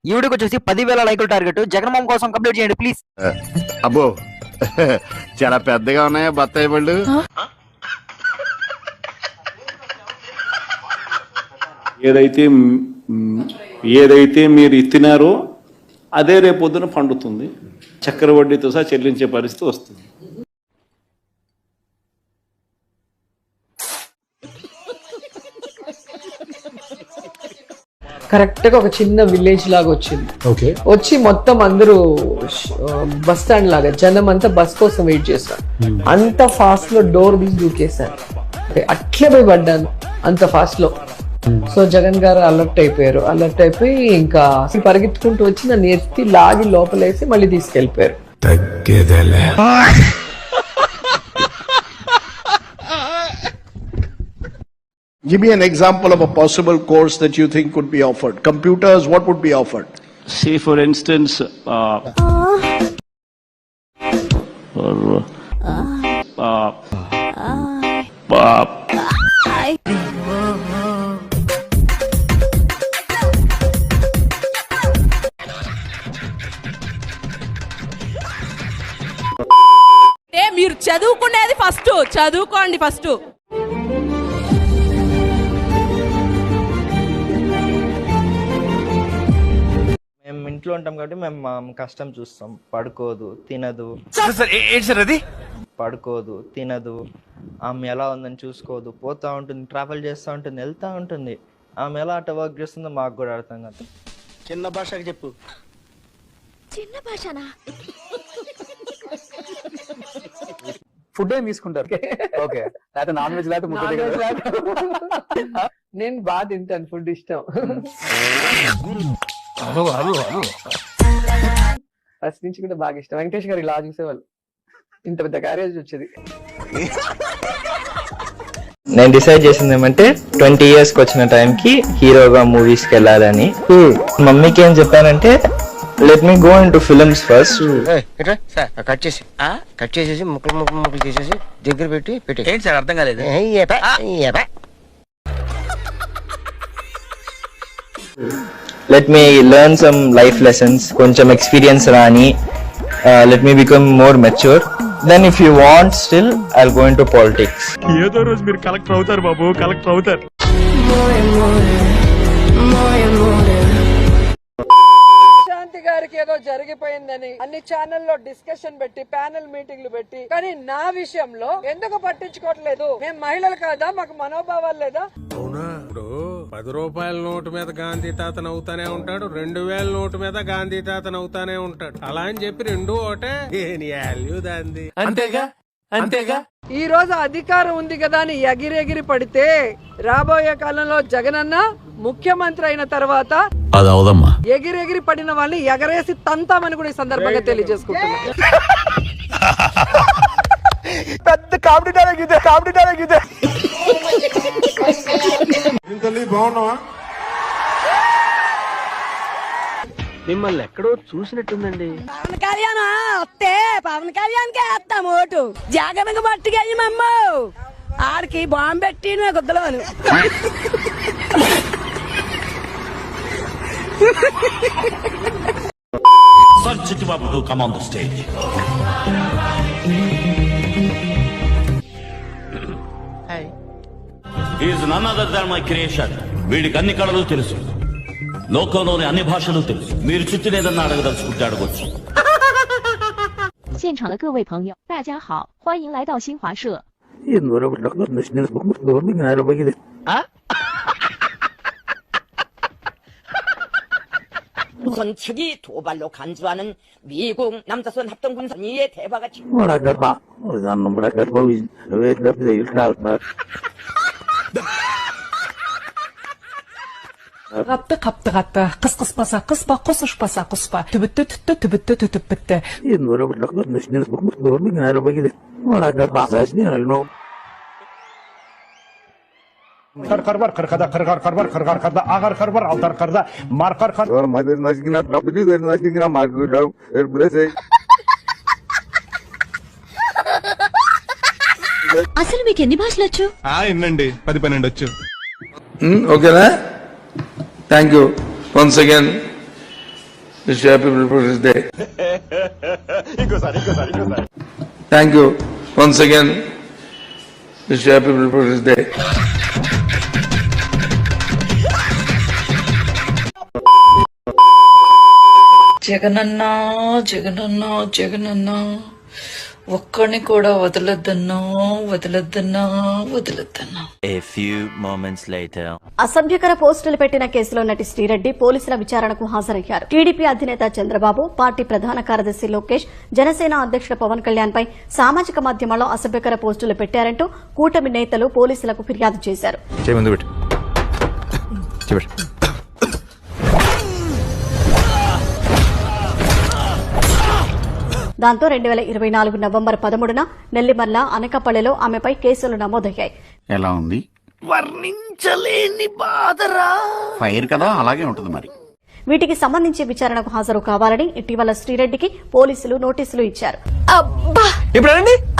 ఈ వీడియోకి వచ్చేసి 10,000 లైకుల టార్గెట్ జగన్మోహన్ కోసం కంప్లీట్ చేయండి ప్లీజ్. అబ్బో చాలా పెద్దగా ఉన్నాయా బత్తాయి పళ్ళు? ఏదైతే మీరు ఇచ్చినారో అదే రేపొద్దున పండుతుంది, చక్రవడ్డీతో సహా చెల్లించే పరిస్థితి వస్తుంది. కరెక్ట్ గా ఒక చిన్న విలేజ్ లాగా వచ్చింది. వచ్చి మొత్తం అందరూ బస్ స్టాండ్ లాగా జనం అంతా బస్ కోసం వెయిట్ చేస్తారు. అంత ఫాస్ట్ లో డోర్ తీసి దూకేశారు. అట్లే పోయి పడ్డాను అంత ఫాస్ట్ లో. సో జగన్ గారు అలర్ట్ అయిపోయారు. అలర్ట్ అయిపోయి ఇంకా పరిగెత్తుకుంటూ వచ్చి నన్ను ఎత్తి లాగి లోపలేసి మళ్ళీ తీసుకెళ్లిపోయారు. Give me an example of a possible course that you think could be offered. Computers, what would be offered? Say for instance, మీరు చదువుకునేది ఫస్ట్, చదువుకోండి ఫస్ట్. మేము ఇంట్లో ఉంటాం కాబట్టి మేము కష్టం చూస్తాం. పడుకోదు, తినదు, పడుకోదు, తినదు. ఆమె ఎలా ఉందని చూసుకోదు. పోతా ఉంటుంది, ట్రావెల్ చేస్తూ ఉంటుంది, వెళ్తూ ఉంటుంది. ఆమె ఎలా అట్ట వర్క్ చేస్తుందో మాకు కూడా అర్థం కాదు. చిన్న భాషకి చెప్పు. చిన్న భాషనా? ఫుడ్ ఏం తీసుకుంటారు? ఓకే, లేకపోతే నాన్ వెజ్ నేను బాగా తింటాను, ఫుడ్ ఇష్టం. ఫస్ట్ నుంచి కూడా బాగా ఇష్టం. వెంకటేష్ గారు ఇలా చూసేవాళ్ళు, ఇంత పెద్ద క్యారేజ్ వచ్చేది. నేను డిసైడ్ చేసింది ఏమంటే 20 years వచ్చిన టైంకి హీరోగా మూవీస్ కి వెళ్ళాలని. మమ్మీకి ఏం చెప్పానంటే let me go into films first. Cut చేసేసి ముక్కలు చేసేసి దగ్గర పెట్టి ఏంటి సార్ అర్థం కాలేదు. Let me learn some life lessons, కొంచెం ఎక్స్పీరియన్స్ రాని. Let me become more mature. Then if you want still I will go into politics. ఏదో రోజు మీరు కలెక్టర్ అవుతారు బాబు, కలెక్టర్ అవుతారు. శాంతి గారికి ఏదో జరిగిపోయిందని అన్ని ఛానల్లో డిస్కషన్ పెట్టి ప్యానెల్ మీటింగ్లు పెట్టి, కానీ నా విషయంలో ఎందుకు పట్టించుకోవట్లేదు? మేము మహిళలు కాదా? మాకు మనోభావాలు లేదా? అవునా? ఇప్పుడు 10 రూపాయల నోటు మీద గాంధీ తాతను అవుతానే ఉంటాడు, 2000 నోటు మీద గాంధీ తాతను అవుతానే ఉంటాడు. అలా అని చెప్పి రెండు ఒకటే దాంది. అంతేగా అంతేగా. ఈ రోజు అధికారం ఉంది కదా అని ఎగిరెగిరి పడితే రాబోయే కాలంలో జగనన్న ముఖ్యమంత్రి అయిన తర్వాత ఎగిరెగిరి పడిన వాళ్ళని ఎగరేసి తంతామని కూడా ఈ సందర్భంగా తెలియజేసుకుంటున్నా. పెద్ద కామెడీ డైలాగ్ ఇదే, కామెడీ డైలాగ్ ఇదే. బాగున్నావా? మిమ్మల్ని ఎక్కడో చూసినట్టుందండి. పవన్ కళ్యాణ్ వస్తే పవన్ కళ్యాణ్ కే వేస్తాం ఓటు. జగన్ పట్టుకెళ్ళి మమ్మ ఆడికి బాంబు పెట్టి గుద్దలోను. Come on the stage. Hi. He is none other than my creation. వీడికి అన్ని కళలు తెలుసు, లోకంలోని అన్ని భాషలు తెలుసు. మీరు చుట్టూనేదన్నా అడగదలుచుకుంటే అడగొచ్చు.现场的各位朋友，大家好，欢迎来到新华社。건축이 도발로 간주하는 미국 남자선 합동군선이의 대바같이. Kaptı kaptı kaptı. Kıs kıspasa kıspa, kusuşpasa kuspa. Tübüttü tüttü tübüttü tütüp bitti. Kar var, kırkada, kırgar kar var, kırgar karda, agar kar var, altar karda, markar kar. అసలు మీకు ఎన్ని భాషలు వచ్చు? ఎన్నండి 10-12 వచ్చు. ఓకేనా? Thank you once again. Wish you happy People's Day. Thank you once again. Wish you happy People's Day. జగనన్నా జగనన్నా జగనన్నా ఒక్కడిని కూడా వదలొద్దన్నా వదలొద్దన్నా వదలొద్దన్నా. A few moments later. అసభ్యకర పోస్టులు పెట్టిన కేసులో నటి శ్రీరెడ్డి పోలీసుల విచారణకు హాజరయ్యారు. టీడీపీ అధినేత చంద్రబాబు, పార్టీ ప్రధాన కార్యదర్శి లోకేష్, జనసేన అధ్యక్షుడు పవన్ కళ్యాణ్ పై సామాజిక మాధ్యమాల్లో అసభ్యకర పోస్టులు పెట్టారంటూ కూటమి నేతలు పోలీసులకు ఫిర్యాదు చేశారు. దాంతో 2024 నవంబర్ 13న నెల్లిమర్ల, అనకాపల్లిలో ఆమెపై కేసులు నమోదయ్యాయి. ఎలా ఉంది? వర్ణించలేని బాధరా. ఫైర్ కదా, అలాగే ఉంటుంది మరి. వీటికి సంబంధించి విచారణకు హాజరు కావాలని ఇటీవల శ్రీరెడ్డికి పోలీసులు నోటీసులు ఇచ్చారు. అబ్బా ఇప్పుడు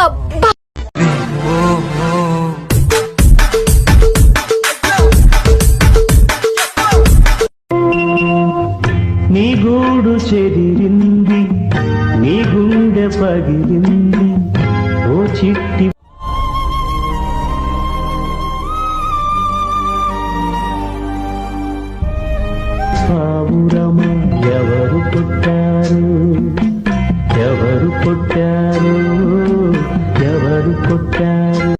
అబ్బా నీ గూడు చెదిరింది, నీ గుండె పగిలింది, ఓ చిట్టి పావురమ. ఎవరు పుట్టారు, ఎవరు పుట్టారు, ఎవరు పుట్టారు?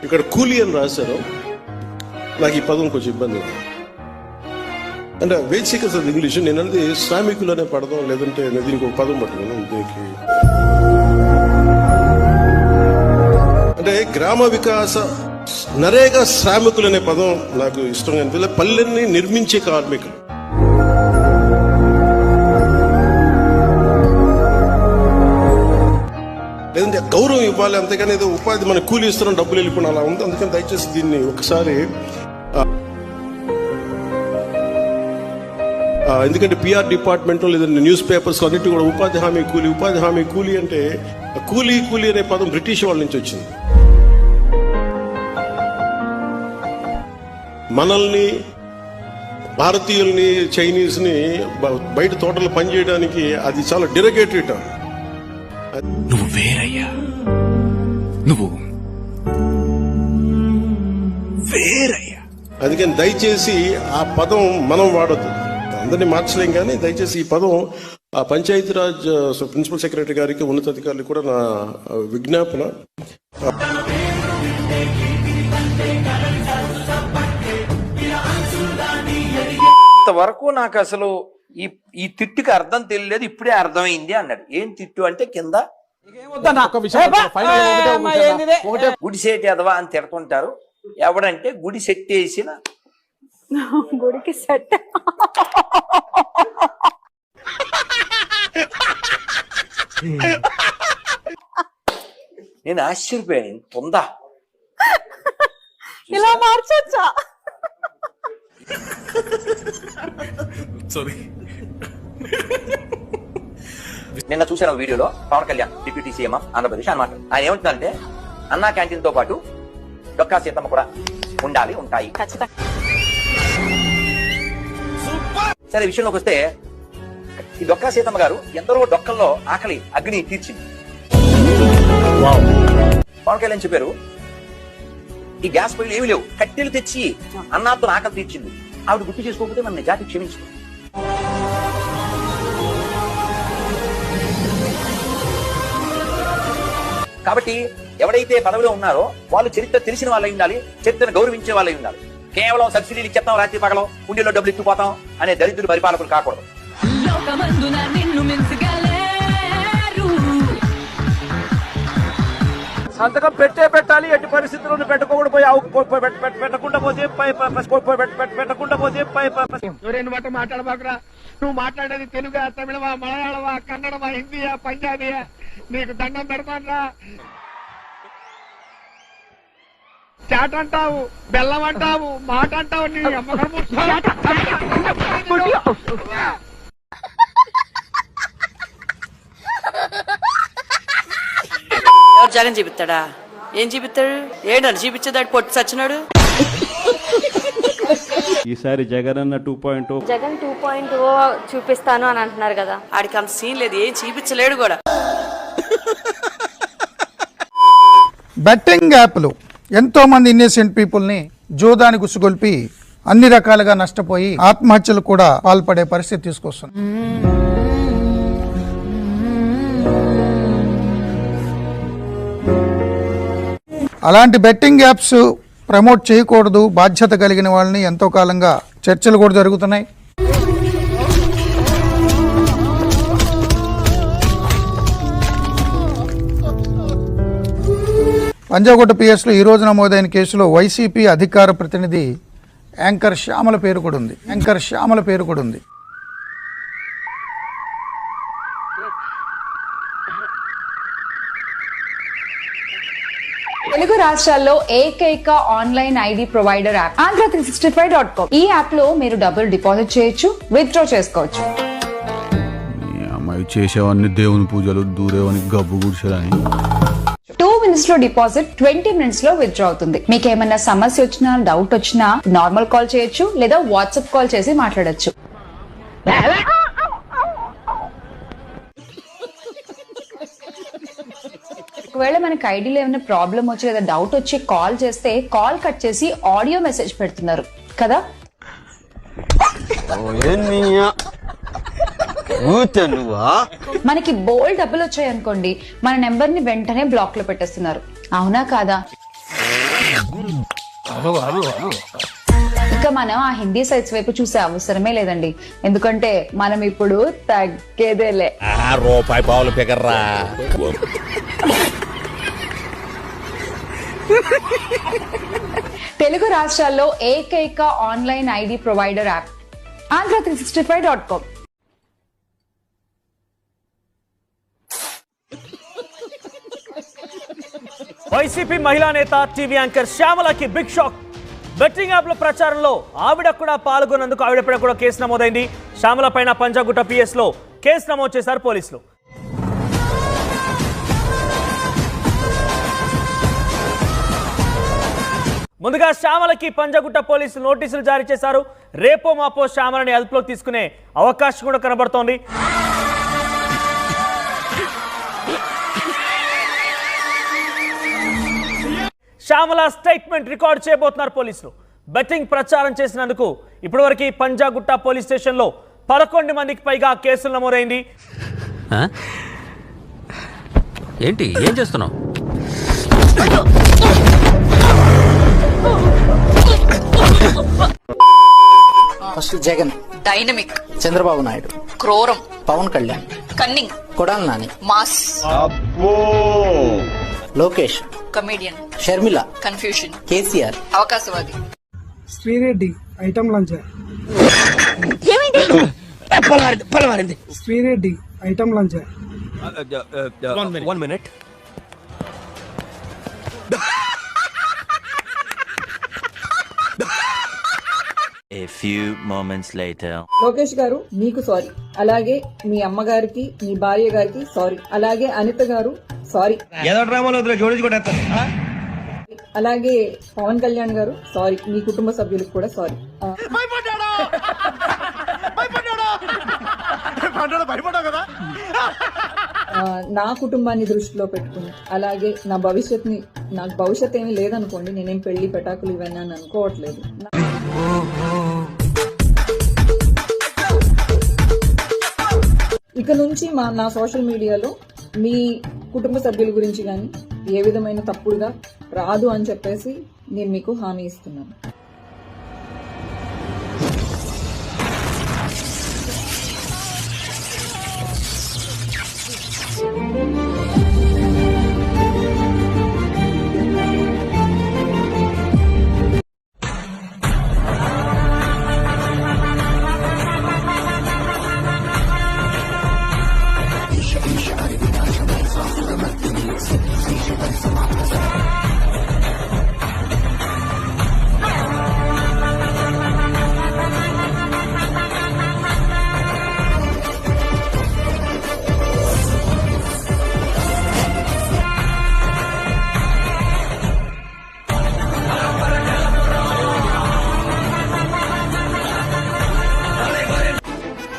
ఇక్కడ కూలీ అని రాశారు. నాకు ఈ పదం కొంచెం ఇబ్బంది ఉంది. అంటే వేజ్ సీకర్స్ అది ఇంగ్లీష్, నేను అనేది శ్రామికులు అనే పడదాం, లేదంటే దీనికి ఒక పదం పట్టుకున్నాను దీనికి. అంటే గ్రామ వికాస నరేగా శ్రామికులు అనే పదం నాకు ఇష్టంగా అనిపిస్తుంది. పల్లెల్ని నిర్మించే కార్మికులు. లేదంటే గౌరవం ఇవ్వాలి, అంతేగాని ఏదో ఉపాధి మన కూలీ ఇస్తున్నాం డబ్బులు వెళ్ళిపోయిన అలా ఉంది. అందుకని దయచేసి దీన్ని ఒకసారి, ఎందుకంటే పిఆర్ డిపార్ట్మెంట్ లేదంటే న్యూస్ పేపర్స్ అన్నిటి కూడా ఉపాధి హామీ కూలీ, ఉపాధి హామీ కూలీ అంటే కూలీ కూలీ అనే పదం బ్రిటిష్ వాళ్ళ నుంచి వచ్చింది. మనల్ని, భారతీయుల్ని, చైనీస్ ని బయట తోటలు పనిచేయడానికి అది చాలా డిరగేటరీ టర్మ్. నువ్వు వేరయ్యా, నువ్వు వేరయ్యా. అందుకని దయచేసి ఆ పదం మనం వాడద్దు. అందరినీ మార్చలేం, కానీ దయచేసి ఈ పదం ఆ పంచాయతీరాజ్ ప్రిన్సిపల్ సెక్రటరీ గారికి, ఉన్నతాధికారులకు కూడా నా విజ్ఞాపన. ఇంతవరకు నాకు అసలు ఈ తిట్టుకి అర్థం తెలియలేదు, ఇప్పుడే అర్థమైంది అన్నాడు. ఏం తిట్టు అంటే కింద గుడిసేటి ఎదవా అని తిడుతుంటారు. ఎవడంటే గుడి సెట్ వేసిన గుడికి సెట్ నేను ఆశ్చర్యపోయాను. పొందా ఇలా మార్చొచ్చా? నిన్న చూసిన వీడియోలో Pawan Kalyan deputy CM of Andhra Pradesh అన్నమాట. ఆయన ఏమంటున్నారంటే అన్నా క్యాంటీన్ తో పాటు డొక్కా సీతమ్మ కూడా ఉండాలి, ఉంటాయి. సరే, విషయంలోకి వస్తే ఈ డొక్కా సీతమ్మ గారు ఎందరో డొక్కల్లో ఆకలి అగ్ని తీర్చింది. పవన్ కళ్యాణ్ చెప్పారు ఈ గ్యాస్ పొయ్యిలు ఏమి లేవు, కట్టెలు తెచ్చి అన్నాతో ఆకలి తీర్చింది. ఆవిడ గుర్తు చేసుకోకపోతే మన జాతి క్షమించు. కాబట్టి ఎవడైతే పదవిలో ఉన్నారో వాళ్ళు చరిత్ర తెలిసిన వాళ్ళై ఉండాలి, చరిత్రను గౌరవించే వాళ్ళై ఉండాలి. కేవలం సబ్సిడీలు ఇచ్చేస్తాం, రాత్రి పగలం కుండీలో డబ్బులు ఇచ్చిపోతాం అనే దరిద్రుడు పరిపాలకులు కాకూడదు. సంతకం పెట్టాలి, ఎట్టి పరిస్థితుల్లో పెట్టకుండా పోతే పెట్టకుండా పోతే మాట్లాడబాకురా. నువ్వు మాట్లాడేది తెలుగా, తమిళమా, మలయాళమా, కన్నడమా, హిందీయా, పంజాబీయా, నీకు దండం పెడతాన్రా. చాట్ అంటావు, బెల్లం అంటావు, మాట అంటావు, నీ అమ్మకం. జగన్ చెబుతాడా? ఏం చూపిస్తాడు? ఏడు చూపించేదాడు పొట్టు సచ్చినాడు. ఈసారి జగనన్న 2.0 జగన్ 2.0 చూపిస్తాను అని అంటున్నారు కదా. ఆడికి అంత సీన్ లేదు, ఏం చూపించలేడు కూడా. బెట్టింగ్ యాప్లు ఎంతో మంది ఇన్నోసెంట్ పీపుల్ ని జోదాని గుసుగొల్పి అన్ని రకాలుగా నష్టపోయి ఆత్మహత్యలు కూడా పాల్పడే పరిస్థితి తీసుకొస్తుంది. అలాంటి బెట్టింగ్ యాప్స్ ప్రమోట్ చేయకూడదు, బాధ్యత కలిగిన వాళ్ళని ఎంతో కాలంగా చర్చలు కూడా జరుగుతున్నాయి. పంజాగుట్ట పిఎస్లో ఈ రోజు నమోదైన కేసులో వైసీపీ అధికార ప్రతినిధి యాంకర్ శ్యామల పేరు కూడా ఉంది. తెలుగు రాష్ట్రాల్లో ఏకైక online ID provider app Andhra365.com. ఈ యాప్ లో మీరు డబ్బులు డిపాజిట్ చేయొచ్చు, విత్డ్రా చేసుకోవచ్చు. అమ్మాయి చేసేవన్నీ దేవుని పూజలు, దూరేవని గబ్బు గుడిసెలని. 2 minutes లో డిపాజిట్, 20 minutes లో విత్డ్రా అవుతుంది. మీకు ఏమైనా సమస్య వచ్చినా, డౌట్ వచ్చినా నార్మల్ కాల్ చేయొచ్చు లేదా వాట్సాప్ కాల్ చేసి మాట్లాడొచ్చు. ఒకవేళ మనకి ఐడీలో ఏమైనా ప్రాబ్లం వచ్చి లేదా డౌట్ వచ్చి కాల్ చేస్తే కాల్ కట్ చేసి ఆడియో మెసేజ్ పెడుతున్నారు కదా. మనకి బోల్డ్ డబ్బులు వచ్చాయి అనుకోండి, మన నెంబర్ ని వెంటనే బ్లాక్ లో పెట్టేస్తున్నారు. అవునా కాదా? ఇంకా మనం ఆ హిందీ సైట్స్ వైపు చూసే అవసరమే లేదండి, ఎందుకంటే మనం ఇప్పుడు తగ్గేదేలే. రూపాయి పావులు ఫిగర్రా. తెలుగు రాష్ట్రాల్లో ఏకైక online ID provider app Andhra365.com. YCP మహిళా నేత టీవీ యాంకర్ శ్యామలకి బిగ్ షాక్. బెట్టింగ్ యాప్ల ప్రచారంలో ఆవిడ కూడా పాల్గొన్నందుకు ఆవిడపై కూడా కేసు నమోదైంది. శ్యామల పైన పంజాగుట్ట పిఎస్ లో కేసు నమోదు చేశారు పోలీసులు. ముందుగా శ్యామలకి పంజాగుట్ట పోలీసులు నోటీసులు జారీ చేశారు. రేపో మాపో శ్యామలని అదుపులోకి తీసుకునే అవకాశం కూడా కనబడుతోంది. శ్యామల స్టేట్మెంట్ రికార్డ్ చేయబోతున్నారు పోలీసులు. బెట్టింగ్ ప్రచారం చేసినందుకు ఇప్పటివరకు పంజాగుట్ట పోలీస్ స్టేషన్లో 11 మందికి పైగా కేసులు నమోదైంది. ఏంటి ఏం చేస్తున్నావు? ఫస్ట్ జగన్, డైనమిక్ చంద్రబాబు నాయుడు, క్రూరం, Pawan Kalyan, cunning, Kodali Nani, mass, Lokesh, comedian, Sharmila, confusion, KCR, అవకాశవాది, Sri Reddy item lunch. Sri Reddy item lunch. One minute. A few moments later. Lokesh గారు మీకు సారీ, అలాగే మీ అమ్మగారికి, మీ భార్య గారికి సారీ, అలాగే అనిత గారు సారీ, అలాగే పవన్ కళ్యాణ్ గారు సారీ, మీ కుటుంబ సభ్యులకు కూడా సారీ. నా కుటుంబాన్ని దృష్టిలో పెట్టుకుని, అలాగే నాకు భవిష్యత్ ఏమీ లేదనుకోండి, నేనేం పెళ్లి పెటాకులు ఇవన్నీ అని అనుకోవట్లేదు. ఇక నుంచి నా సోషల్ మీడియాలో మీ కుటుంబ సభ్యుల గురించి కానీ ఏ విధమైన తప్పుడుగా రాదు అని చెప్పేసి నేను మీకు హామీ ఇస్తున్నాను.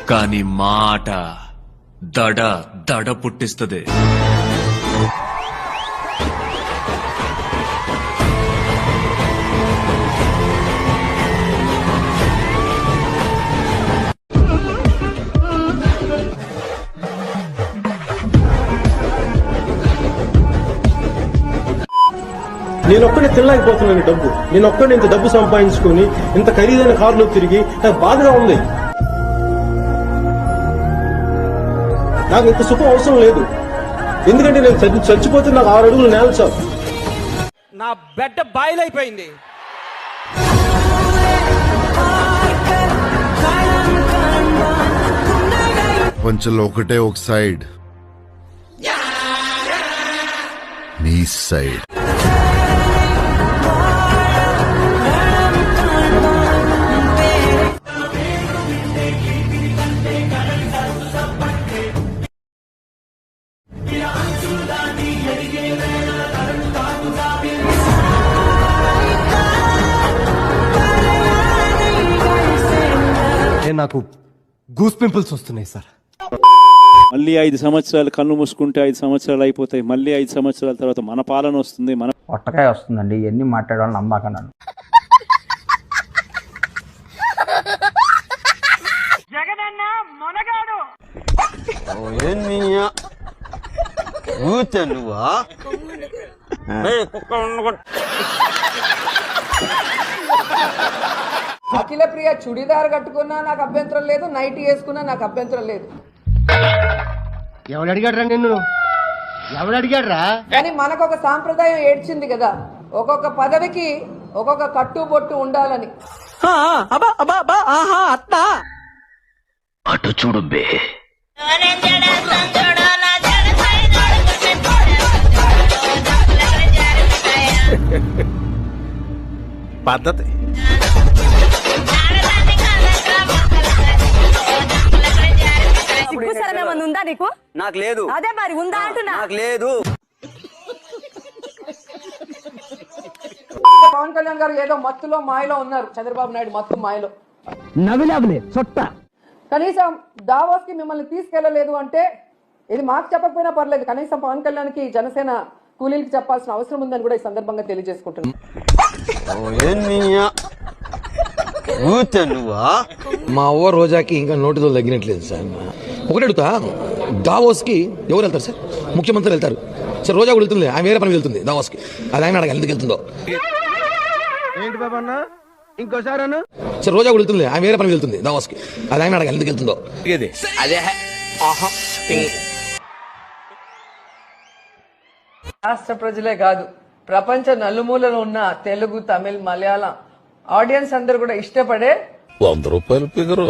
కానీ మాట దడ దడ పుట్టిస్తుంది. నేను ఒక్కడే తినలేకపోతున్నాను డబ్బు. నేను ఒక్కడే ఇంత డబ్బు సంపాదించుకొని ఇంత ఖరీదైన కారులో తిరిగి నాకు బాధగా ఉంది. నాకు ఇంత సుఖం అవసరం లేదు. ఎందుకంటే నేను చచ్చిపోతే నాకు 6 అడుగులు నేల చాలు. నా బెడ్ బాయిలైపోయింది. ప్రపంచంలో ఒకటే ఒక సైడ్, నీ సైడ్. నాకు గూస్ పింపుల్స్ వస్తున్నాయి సార్. మళ్ళీ 5 సంవత్సరాలు కళ్ళు మూసుకుంటే 5 సంవత్సరాలు అయిపోతాయి. మళ్ళీ 5 సంవత్సరాల తర్వాత మన పాలన వస్తుంది. మన ఒట్టకాయ వస్తుందండి. ఎన్ని మాట్లాడాలని నమ్మకన్నాను. అఖిల ప్రియ చుడిదార్ కట్టుకున్నా నాకు అభ్యంతరం లేదు, నైట్ వేసుకున్నా నాకు అభ్యంతరం లేదు. ఎవడు అడిగాడ్రా నిన్ను? ఎవడు అడిగాడ్రా? కానీ మనకు ఒక సాంప్రదాయం ఏడ్చింది కదా, ఒక్కొక్క పదవికి ఒక్కొక్క కట్టుబొట్టు ఉండాలని. అటు చూడు బే. పద్ధతి. ఉందా నీకు? నాకు లేదు. అదే మరి ఉందా అంటున్నా. నాకు లేదు. పవన్ కళ్యాణ్ గారు ఏదో మత్తులో మాయలో ఉన్నారు. చంద్రబాబు నాయుడు మత్తు మాయలో. నవిలాబులే చొట్ట. కనీసం దావోస్ కి మిమ్మల్ని తీసుకెళ్లలేదు అంటే ఇది మాకు చెప్పకపోయినా పర్లేదు, కనీసం పవన్ కళ్యాణ్ కి జనసేన కూలీలకి చెప్పాల్సిన అవసరం ఉందని కూడా ఈ సందర్భంగా తెలియజేసుకుంటున్నాను. మా అవ్వ రోజాకి ఇంకా నోటితో తగ్గినట్లేదు సార్. ఒకటి అడుగుతా, దావోస్ కి ఎవరు వెళ్తారు సార్? ముఖ్యమంత్రి వెళ్తారు సార్. రోజా కూడా వెళ్తుంది, ఆమె వేరే పని వెళ్తుంది దావోస్ కి. అది ఆయన అడగాలి ఎందుకు వెళ్తుందో. ఏంటి బాబా అన్న? ఇంకోసారి సార్ రోజా కూడా వెళ్తుంది, ఆమె వేరే పని వెళ్తుంది దావోస్ కి. అది ఆయన అడగాలి ఎందుకు వెళ్తుందో. అదే రాష్ట్ర ప్రజలే కాదు, ప్రపంచ నలుమూలలో ఉన్న తెలుగు, తమిళ్, మలయాళం ఆడియన్స్ అందరూ కూడా ఇష్టపడే 100 రూపాయలు ఫిగరు.